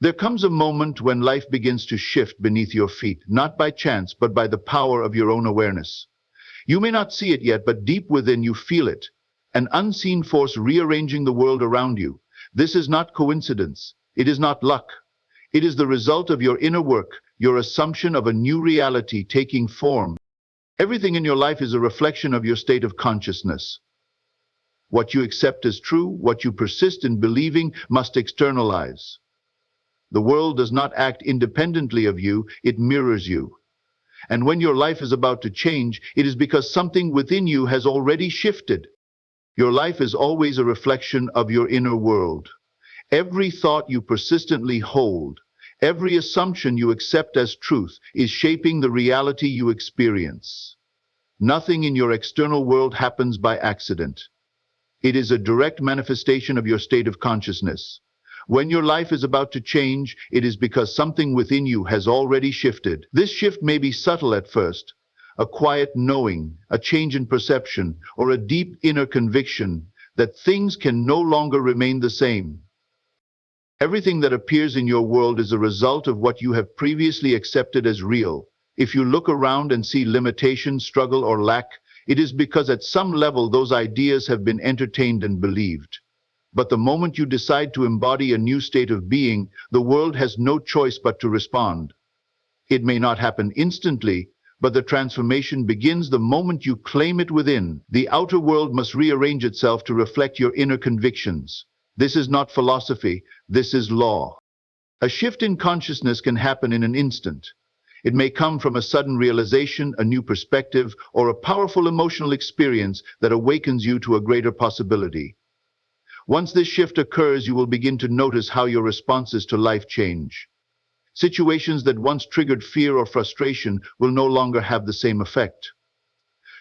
There comes a moment when life begins to shift beneath your feet, not by chance, but by the power of your own awareness. You may not see it yet, but deep within you feel it, an unseen force rearranging the world around you. This is not coincidence. It is not luck. It is the result of your inner work, your assumption of a new reality taking form. Everything in your life is a reflection of your state of consciousness. What you accept as true, what you persist in believing, must externalize. The world does not act independently of you, it mirrors you. And when your life is about to change, it is because something within you has already shifted. Your life is always a reflection of your inner world. Every thought you persistently hold, every assumption you accept as truth, is shaping the reality you experience. Nothing in your external world happens by accident. It is a direct manifestation of your state of consciousness. When your life is about to change, it is because something within you has already shifted. This shift may be subtle at first, a quiet knowing, a change in perception, or a deep inner conviction that things can no longer remain the same. Everything that appears in your world is a result of what you have previously accepted as real. If you look around and see limitation, struggle, or lack, it is because at some level those ideas have been entertained and believed. But the moment you decide to embody a new state of being, the world has no choice but to respond. It may not happen instantly, but the transformation begins the moment you claim it within. The outer world must rearrange itself to reflect your inner convictions. This is not philosophy, this is law. A shift in consciousness can happen in an instant. It may come from a sudden realization, a new perspective, or a powerful emotional experience that awakens you to a greater possibility. Once this shift occurs, you will begin to notice how your responses to life change. Situations that once triggered fear or frustration will no longer have the same effect.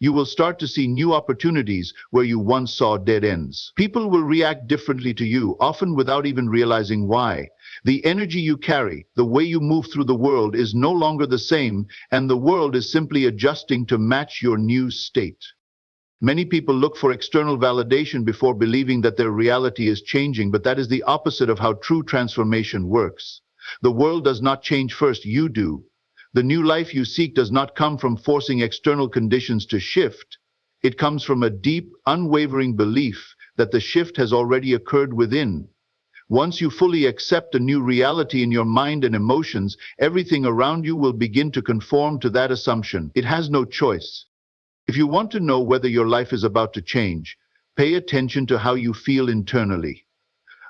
You will start to see new opportunities where you once saw dead ends. People will react differently to you, often without even realizing why. The energy you carry, the way you move through the world is no longer the same, and the world is simply adjusting to match your new state. Many people look for external validation before believing that their reality is changing, but that is the opposite of how true transformation works. The world does not change first, you do. The new life you seek does not come from forcing external conditions to shift. It comes from a deep, unwavering belief that the shift has already occurred within. Once you fully accept a new reality in your mind and emotions, everything around you will begin to conform to that assumption. It has no choice. If you want to know whether your life is about to change, pay attention to how you feel internally.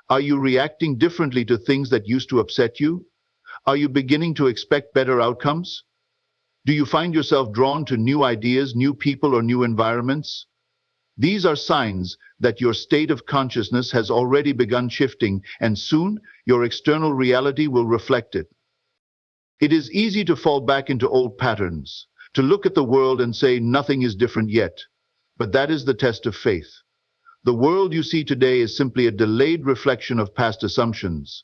Are you reacting differently to things that used to upset you? Are you beginning to expect better outcomes? Do you find yourself drawn to new ideas, new people, or new environments? These are signs that your state of consciousness has already begun shifting, and soon your external reality will reflect it. It is easy to fall back into old patterns, to look at the world and say nothing is different yet. But that is the test of faith. The world you see today is simply a delayed reflection of past assumptions.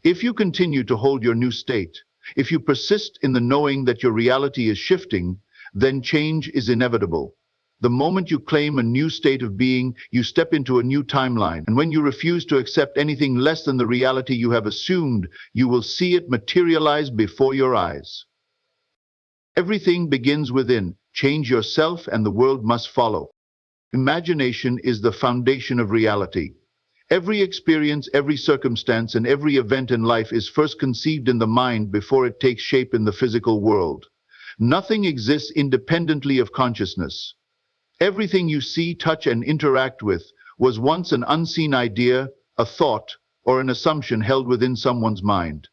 If you continue to hold your new state, if you persist in the knowing that your reality is shifting, then change is inevitable. The moment you claim a new state of being, you step into a new timeline. And when you refuse to accept anything less than the reality you have assumed, you will see it materialize before your eyes. Everything begins within. Change yourself and the world must follow. Imagination is the foundation of reality. Every experience, every circumstance, and every event in life is first conceived in the mind before it takes shape in the physical world. Nothing exists independently of consciousness. Everything you see, touch, and interact with was once an unseen idea, a thought, or an assumption held within someone's mind.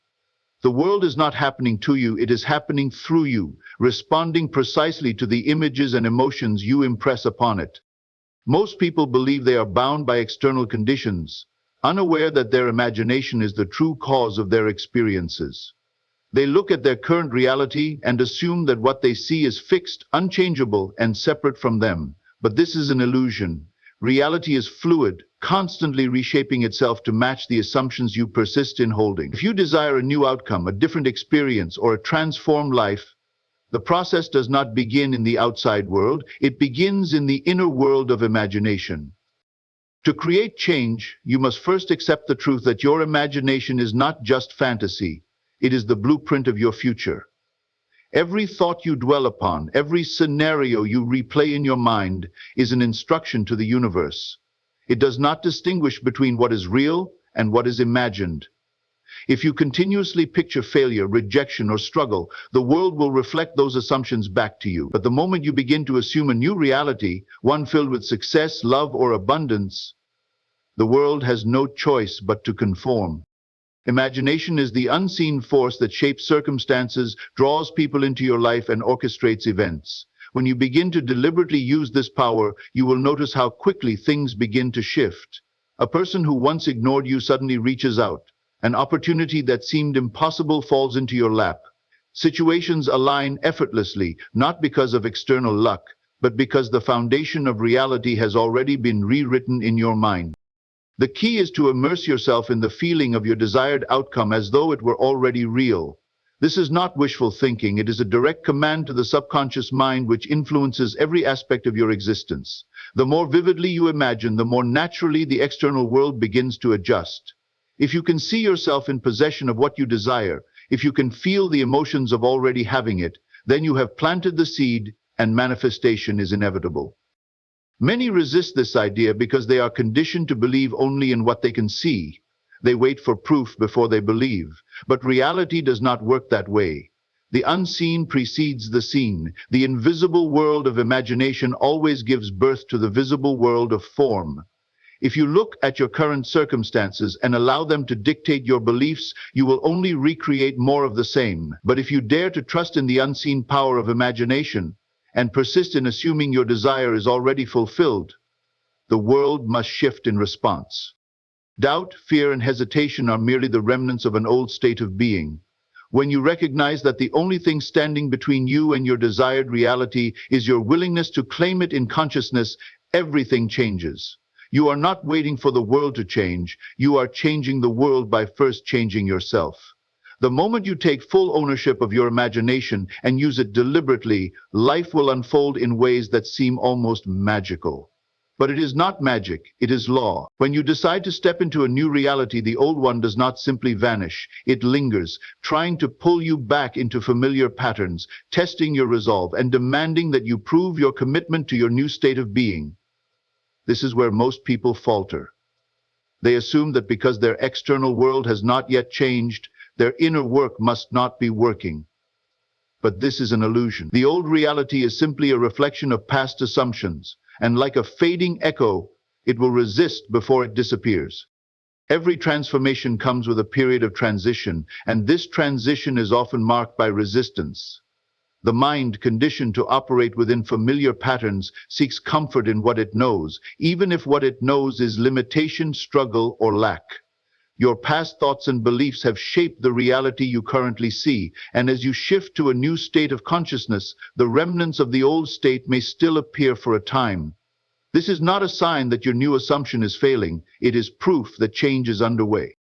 The world is not happening to you, it is happening through you, responding precisely to the images and emotions you impress upon it. Most people believe they are bound by external conditions, unaware that their imagination is the true cause of their experiences. They look at their current reality and assume that what they see is fixed, unchangeable, and separate from them. But this is an illusion. Reality is fluid, constantly reshaping itself to match the assumptions you persist in holding. If you desire a new outcome, a different experience, or a transformed life, the process does not begin in the outside world, it begins in the inner world of imagination. To create change, you must first accept the truth that your imagination is not just fantasy, it is the blueprint of your future. Every thought you dwell upon, every scenario you replay in your mind is an instruction to the universe. It does not distinguish between what is real and what is imagined. If you continuously picture failure, rejection, or struggle, the world will reflect those assumptions back to you. But the moment you begin to assume a new reality, one filled with success, love, or abundance, the world has no choice but to conform. Imagination is the unseen force that shapes circumstances, draws people into your life, and orchestrates events. When you begin to deliberately use this power, you will notice how quickly things begin to shift. A person who once ignored you suddenly reaches out. An opportunity that seemed impossible falls into your lap. Situations align effortlessly, not because of external luck, but because the foundation of reality has already been rewritten in your mind. The key is to immerse yourself in the feeling of your desired outcome as though it were already real. This is not wishful thinking, it is a direct command to the subconscious mind which influences every aspect of your existence. The more vividly you imagine, the more naturally the external world begins to adjust. If you can see yourself in possession of what you desire, if you can feel the emotions of already having it, then you have planted the seed and manifestation is inevitable. Many resist this idea because they are conditioned to believe only in what they can see. They wait for proof before they believe. But reality does not work that way. The unseen precedes the seen. The invisible world of imagination always gives birth to the visible world of form. If you look at your current circumstances and allow them to dictate your beliefs, you will only recreate more of the same. But if you dare to trust in the unseen power of imagination and persist in assuming your desire is already fulfilled, the world must shift in response. Doubt, fear, and hesitation are merely the remnants of an old state of being. When you recognize that the only thing standing between you and your desired reality is your willingness to claim it in consciousness, everything changes. You are not waiting for the world to change. You are changing the world by first changing yourself. The moment you take full ownership of your imagination and use it deliberately, life will unfold in ways that seem almost magical. But it is not magic, it is law. When you decide to step into a new reality, the old one does not simply vanish. It lingers, trying to pull you back into familiar patterns, testing your resolve, and demanding that you prove your commitment to your new state of being. This is where most people falter. They assume that because their external world has not yet changed, their inner work must not be working. But this is an illusion. The old reality is simply a reflection of past assumptions, and like a fading echo, it will resist before it disappears. Every transformation comes with a period of transition, and this transition is often marked by resistance. The mind, conditioned to operate within familiar patterns, seeks comfort in what it knows, even if what it knows is limitation, struggle, or lack. Your past thoughts and beliefs have shaped the reality you currently see, and as you shift to a new state of consciousness, the remnants of the old state may still appear for a time. This is not a sign that your new assumption is failing, it is proof that change is underway.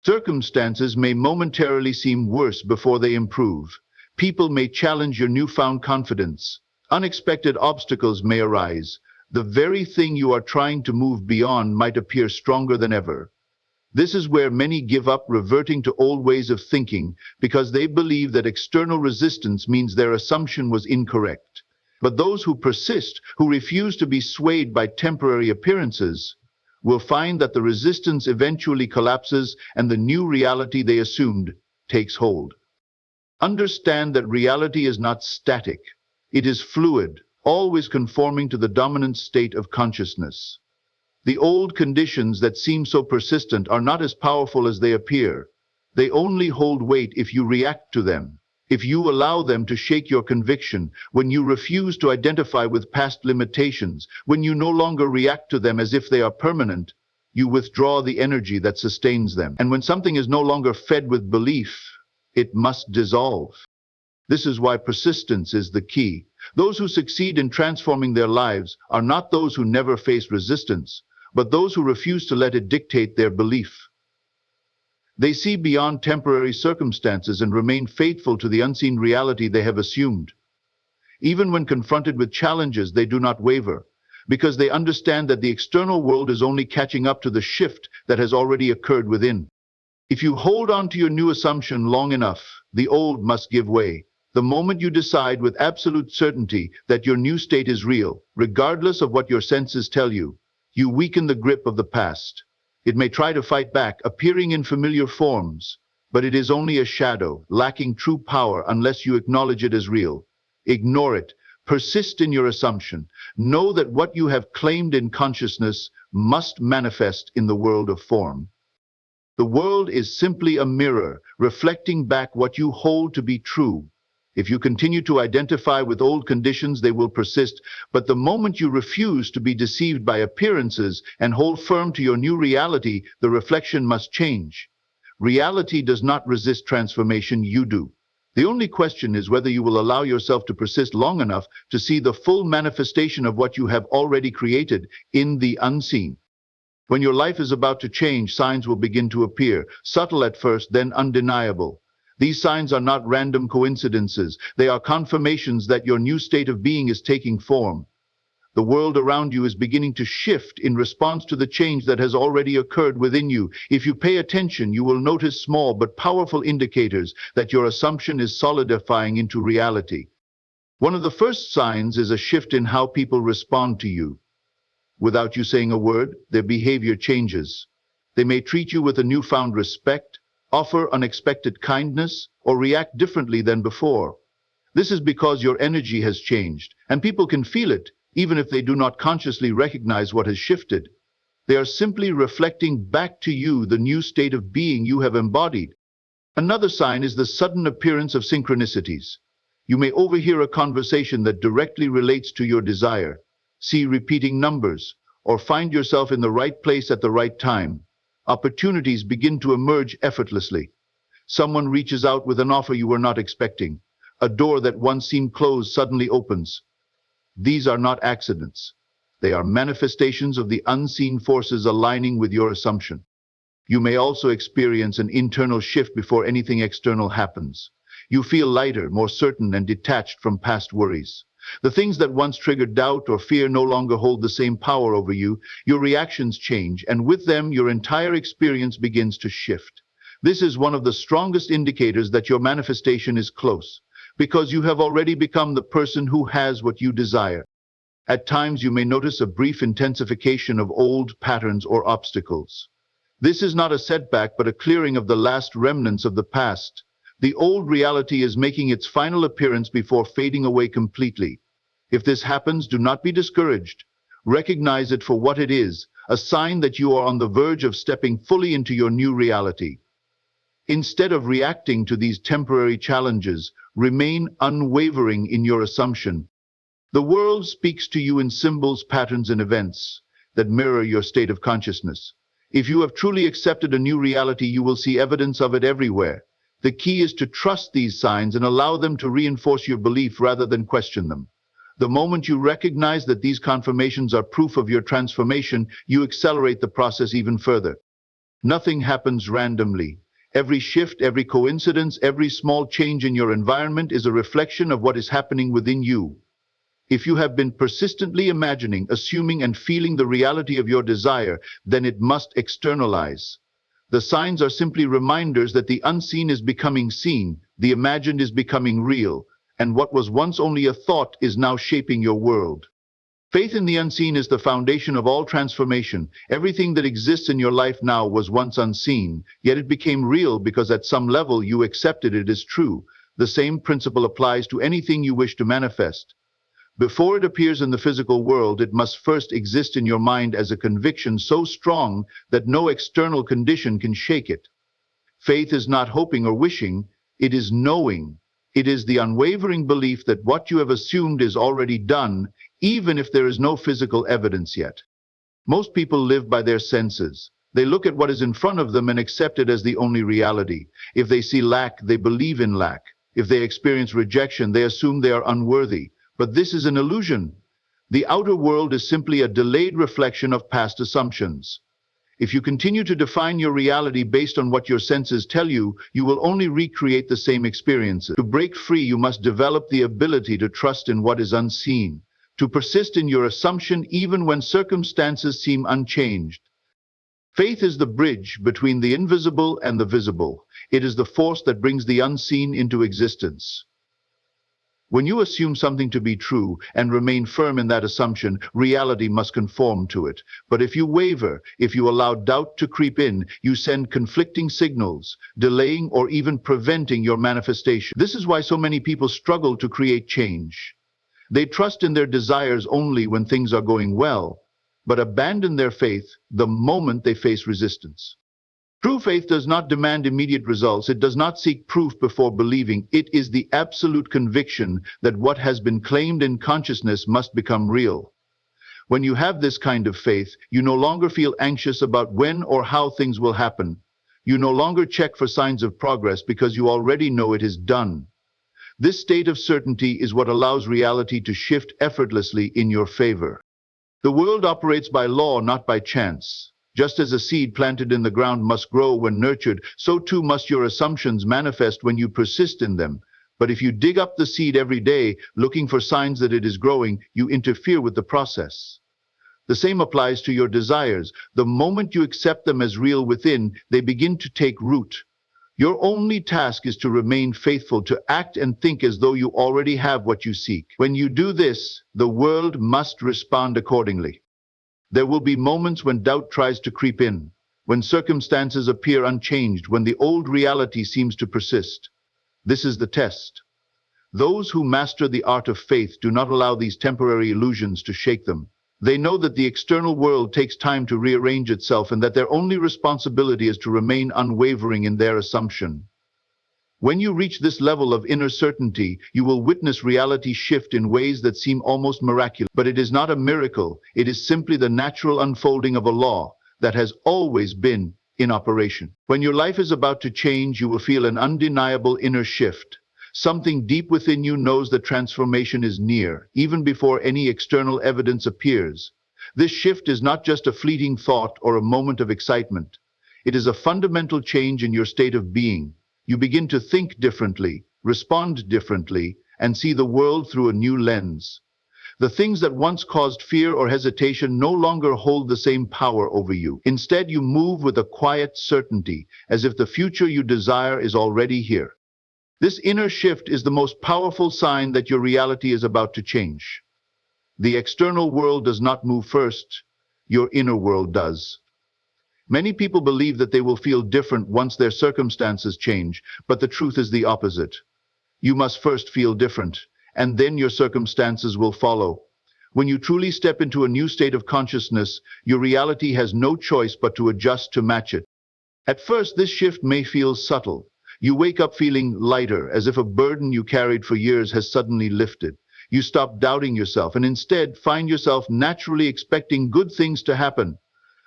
Circumstances may momentarily seem worse before they improve. People may challenge your newfound confidence. Unexpected obstacles may arise. The very thing you are trying to move beyond might appear stronger than ever. This is where many give up, reverting to old ways of thinking, because they believe that external resistance means their assumption was incorrect. But those who persist, who refuse to be swayed by temporary appearances, will find that the resistance eventually collapses and the new reality they assumed takes hold. Understand that reality is not static. It is fluid, always conforming to the dominant state of consciousness. The old conditions that seem so persistent are not as powerful as they appear. They only hold weight if you react to them. If you allow them to shake your conviction, when you refuse to identify with past limitations, when you no longer react to them as if they are permanent, you withdraw the energy that sustains them. And when something is no longer fed with belief, it must dissolve. This is why persistence is the key. Those who succeed in transforming their lives are not those who never face resistance, but those who refuse to let it dictate their belief. They see beyond temporary circumstances and remain faithful to the unseen reality they have assumed. Even when confronted with challenges, they do not waver. because they understand that the external world is only catching up to the shift that has already occurred within. If you hold on to your new assumption long enough, the old must give way. The moment you decide with absolute certainty that your new state is real, regardless of what your senses tell you, you weaken the grip of the past. It may try to fight back, appearing in familiar forms, but it is only a shadow, lacking true power unless you acknowledge it as real. Ignore it. Persist in your assumption. Know that what you have claimed in consciousness must manifest in the world of form. The world is simply a mirror, reflecting back what you hold to be true. If you continue to identify with old conditions, they will persist, but the moment you refuse to be deceived by appearances and hold firm to your new reality, the reflection must change. Reality does not resist transformation, you do. The only question is whether you will allow yourself to persist long enough to see the full manifestation of what you have already created in the unseen. When your life is about to change, signs will begin to appear, subtle at first, then undeniable. These signs are not random coincidences. They are confirmations that your new state of being is taking form. The world around you is beginning to shift in response to the change that has already occurred within you. If you pay attention, you will notice small but powerful indicators that your assumption is solidifying into reality. One of the first signs is a shift in how people respond to you. Without you saying a word, their behavior changes. They may treat you with a newfound respect, offer unexpected kindness, or react differently than before. This is because your energy has changed, and people can feel it, even if they do not consciously recognize what has shifted. They are simply reflecting back to you the new state of being you have embodied. Another sign is the sudden appearance of synchronicities. You may overhear a conversation that directly relates to your desire, see repeating numbers, or find yourself in the right place at the right time. Opportunities begin to emerge effortlessly. Someone reaches out with an offer you were not expecting. A door that once seemed closed suddenly opens. These are not accidents. They are manifestations of the unseen forces aligning with your assumption. You may also experience an internal shift before anything external happens. You feel lighter, more certain, and detached from past worries. The things that once triggered doubt or fear no longer hold the same power over you. Your reactions change, and with them, your entire experience begins to shift. This is one of the strongest indicators that your manifestation is close, because you have already become the person who has what you desire. At times, you may notice a brief intensification of old patterns or obstacles. This is not a setback, but a clearing of the last remnants of the past. The old reality is making its final appearance before fading away completely. If this happens, do not be discouraged. Recognize it for what it is, a sign that you are on the verge of stepping fully into your new reality. Instead of reacting to these temporary challenges, remain unwavering in your assumption. The world speaks to you in symbols, patterns, and events that mirror your state of consciousness. If you have truly accepted a new reality, you will see evidence of it everywhere. The key is to trust these signs and allow them to reinforce your belief rather than question them. The moment you recognize that these confirmations are proof of your transformation, you accelerate the process even further. Nothing happens randomly. Every shift, every coincidence, every small change in your environment is a reflection of what is happening within you. If you have been persistently imagining, assuming, and feeling the reality of your desire, then it must externalize. The signs are simply reminders that the unseen is becoming seen, the imagined is becoming real, and what was once only a thought is now shaping your world. Faith in the unseen is the foundation of all transformation. Everything that exists in your life now was once unseen, yet it became real because at some level you accepted it as true. The same principle applies to anything you wish to manifest. Before it appears in the physical world, it must first exist in your mind as a conviction so strong that no external condition can shake it. Faith is not hoping or wishing, it is knowing. It is the unwavering belief that what you have assumed is already done, even if there is no physical evidence yet. Most people live by their senses. They look at what is in front of them and accept it as the only reality. If they see lack, they believe in lack. If they experience rejection, they assume they are unworthy. But this is an illusion. The outer world is simply a delayed reflection of past assumptions. If you continue to define your reality based on what your senses tell you, you will only recreate the same experiences. To break free, you must develop the ability to trust in what is unseen. to persist in your assumption even when circumstances seem unchanged. Faith is the bridge between the invisible and the visible. It is the force that brings the unseen into existence. When you assume something to be true and remain firm in that assumption, reality must conform to it. But if you waver, if you allow doubt to creep in, you send conflicting signals, delaying or even preventing your manifestation. This is why so many people struggle to create change. They trust in their desires only when things are going well, but abandon their faith the moment they face resistance. True faith does not demand immediate results. It does not seek proof before believing. It is the absolute conviction that what has been claimed in consciousness must become real. When you have this kind of faith, you no longer feel anxious about when or how things will happen. You no longer check for signs of progress because you already know it is done. This state of certainty is what allows reality to shift effortlessly in your favor. The world operates by law, not by chance. Just as a seed planted in the ground must grow when nurtured, so too must your assumptions manifest when you persist in them. But if you dig up the seed every day, looking for signs that it is growing, you interfere with the process. The same applies to your desires. The moment you accept them as real within, they begin to take root. Your only task is to remain faithful, to act and think as though you already have what you seek. When you do this, the world must respond accordingly. There will be moments when doubt tries to creep in, when circumstances appear unchanged, when the old reality seems to persist. This is the test. Those who master the art of faith do not allow these temporary illusions to shake them. They know that the external world takes time to rearrange itself and that their only responsibility is to remain unwavering in their assumption. When you reach this level of inner certainty, you will witness reality shift in ways that seem almost miraculous. But it is not a miracle. It is simply the natural unfolding of a law that has always been in operation. When your life is about to change, you will feel an undeniable inner shift. Something deep within you knows that transformation is near, even before any external evidence appears. This shift is not just a fleeting thought or a moment of excitement. It is a fundamental change in your state of being. You begin to think differently, respond differently, and see the world through a new lens. The things that once caused fear or hesitation no longer hold the same power over you. Instead, you move with a quiet certainty, as if the future you desire is already here. This inner shift is the most powerful sign that your reality is about to change. The external world does not move first, your inner world does. Many people believe that they will feel different once their circumstances change, but the truth is the opposite. You must first feel different, and then your circumstances will follow. When you truly step into a new state of consciousness, your reality has no choice but to adjust to match it. At first, this shift may feel subtle. You wake up feeling lighter, as if a burden you carried for years has suddenly lifted. You stop doubting yourself and instead find yourself naturally expecting good things to happen.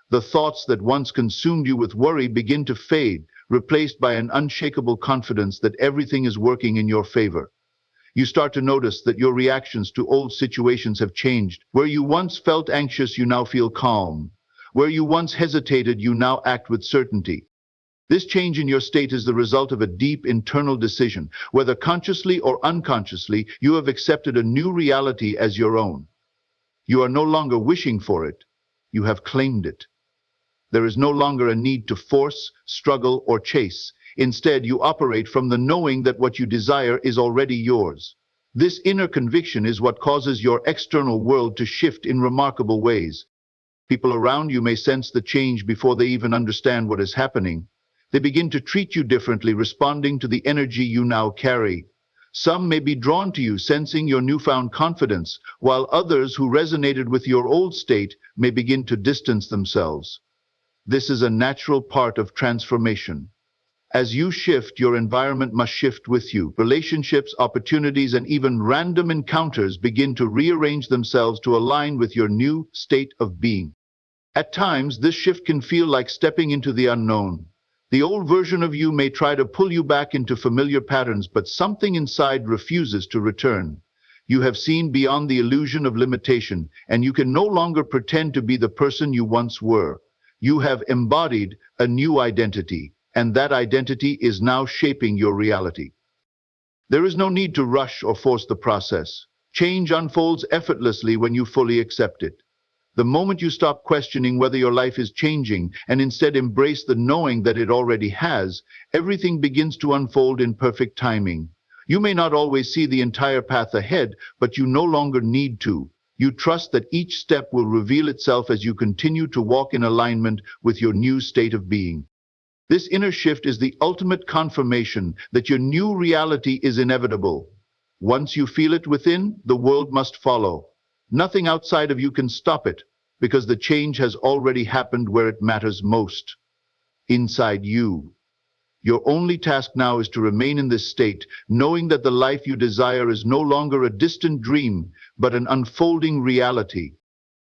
The thoughts that once consumed you with worry begin to fade, replaced by an unshakable confidence that everything is working in your favor. You start to notice that your reactions to old situations have changed. Where you once felt anxious, you now feel calm. Where you once hesitated, you now act with certainty. This change in your state is the result of a deep internal decision. Whether consciously or unconsciously, you have accepted a new reality as your own. You are no longer wishing for it. You have claimed it. There is no longer a need to force, struggle, or chase. Instead, you operate from the knowing that what you desire is already yours. This inner conviction is what causes your external world to shift in remarkable ways. People around you may sense the change before they even understand what is happening. They begin to treat you differently, responding to the energy you now carry. Some may be drawn to you, sensing your newfound confidence, while others who resonated with your old state may begin to distance themselves. This is a natural part of transformation. As you shift, your environment must shift with you. Relationships, opportunities, and even random encounters begin to rearrange themselves to align with your new state of being. At times, this shift can feel like stepping into the unknown. The old version of you may try to pull you back into familiar patterns, but something inside refuses to return. You have seen beyond the illusion of limitation, and you can no longer pretend to be the person you once were. You have embodied a new identity, and that identity is now shaping your reality. There is no need to rush or force the process. Change unfolds effortlessly when you fully accept it. The moment you stop questioning whether your life is changing and instead embrace the knowing that it already has, everything begins to unfold in perfect timing. You may not always see the entire path ahead, but you no longer need to. You trust that each step will reveal itself as you continue to walk in alignment with your new state of being. This inner shift is the ultimate confirmation that your new reality is inevitable. Once you feel it within, the world must follow. Nothing outside of you can stop it, because the change has already happened where it matters most, inside you. Your only task now is to remain in this state, knowing that the life you desire is no longer a distant dream, but an unfolding reality.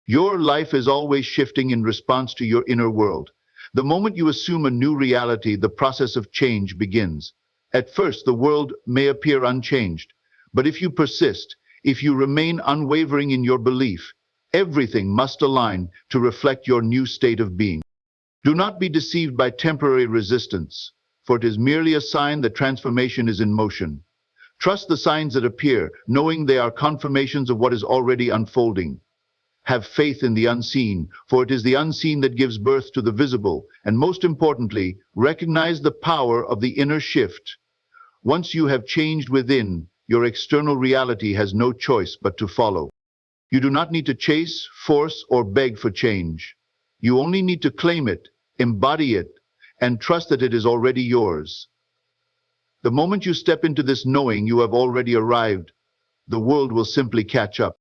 Your life is always shifting in response to your inner world. The moment you assume a new reality, the process of change begins. At first, the world may appear unchanged, but if you persist, if you remain unwavering in your belief, everything must align to reflect your new state of being. Do not be deceived by temporary resistance, for it is merely a sign that transformation is in motion. Trust the signs that appear, knowing they are confirmations of what is already unfolding. Have faith in the unseen, for it is the unseen that gives birth to the visible, and most importantly, recognize the power of the inner shift. Once you have changed within, your external reality has no choice but to follow. You do not need to chase, force, or beg for change. You only need to claim it, embody it, and trust that it is already yours. The moment you step into this knowing you have already arrived, the world will simply catch up.